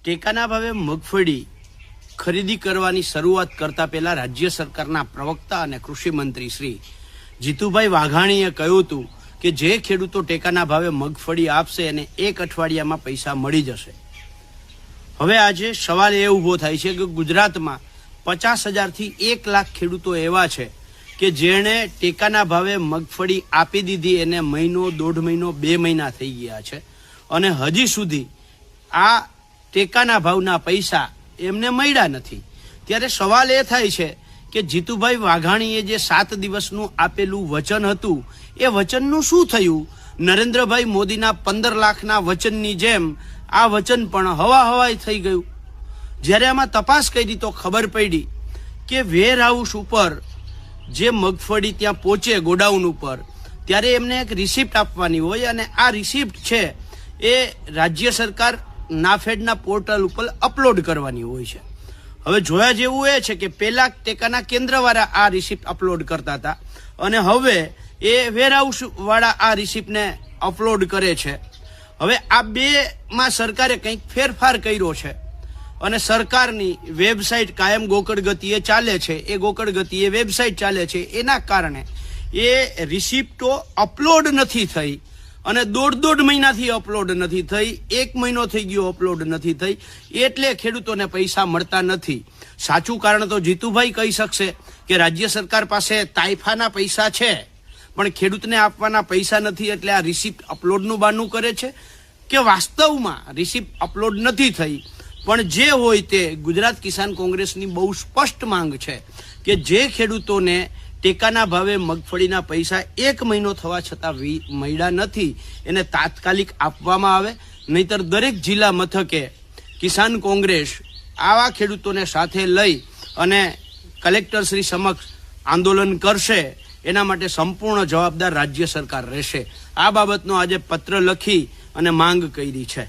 ટેકાના ભાવે મગફળી ખરીદી કરવાની શરૂઆત કરતા પહેલા રાજ્ય સરકારના પ્રવક્તા અને કૃષિ મંત્રી શ્રી જીતુભાઈ વાઘાણીએ કહ્યું હતું કે જે ખેડૂતો ટેકાના ભાવે મગફળી આપશે એને 1 અઠવાડિયામાં પૈસા મળી જશે। હવે આજે સવાલ એ ઊભો થાય છે કે ગુજરાતમાં 50,000 થી 1 લાખ ખેડૂતો એવા છે કે જેણે ટેકાના ભાવે મગફળી આપી દીધી, એને મહિનો, 1.5 મહિનો, 2 મહિના થઈ ગયા છે અને હજી સુધી આ ટેકાના ભાવના પૈસા એમને મળ્યા નથી। ત્યારે સવાલ એ થાય છે કે જીતુભાઈ વાઘાણીએ જે 7 દિવસનું આપેલું વચન હતું એ વચનનું શું થયું? નરેન્દ્રભાઈ મોદીના 15 લાખના વચનની જેમ આ વચન પણ હવાઈ થઈ ગયું। જ્યારે આમાં તપાસ કરી તો ખબર પડી કે વેર હાઉસ ઉપર જે મગફળી ત્યાં પહોંચે ગોડાઉન ઉપર ત્યારે એમને એક રિસિપ્ટ આપવાની હોય અને આ રિસિપ્ટ છે એ રાજ્ય સરકાર નાફેડના પોર્ટલ ઉપર અપલોડ કરવાની હોય છે। હવે જોયા જેવું એ છે કે પહેલા ટેકાના કેન્દ્રવાળા આ રિસિપ્ટ અપલોડ કરતા હતા અને હવે એ વેરહાઉસ વાળા આ રિસિપ્ટને અપલોડ કરે છે। હવે આ બેમાં સરકારે કંઈક ફેરફાર કર્યો છે અને સરકારની વેબસાઇટ કાયમ ગોકળ ગતિએ ચાલે છે, એ ગોકળ ગતિએ વેબસાઇટ ચાલે છે, એના કારણે એ રિસિપ્ટો અપલોડ નથી થઈ અને 1.5 મહિનાથી અપલોડ નથી થઈ, 1 મહિનો થઈ ગયો અપલોડ નથી થઈ, એટલે ખેડૂતોને પૈસા મળતા નથી। સાચું કારણ તો જીતુભાઈ કહી શકશે કે રાજ્ય સરકાર પાસે તાઇફાના પૈસા છે પણ ખેડૂતને આપવાના પૈસા નથી એટલે આ રિસિપ્ટ અપલોડનું બહાનું કરે છે કે વાસ્તવમાં રિસિપ્ટ અપલોડ નથી થઈ। પણ જે હોય તે ગુજરાત કિસાન કોંગ્રેસની બહુ સ્પષ્ટ માંગ છે કે જે ખેડૂતોને ટેકાના ભાવે મગફળીના પૈસા 1 મહિનો થવા છતાં મળ્યા નથી એને તાત્કાલિક આપવામાં આવે, નહીતર દરેક જિલ્લા મથકે કિસાન કોંગ્રેસ આવા ખેડૂતોને સાથે લઈ અને કલેક્ટર શ્રી સમક્ષ આંદોલન કરશે। એના માટે સંપૂર્ણ જવાબદાર રાજ્ય સરકાર રહેશે। આ બાબતનો આજે પત્ર લખી અને માંગ કરી છે।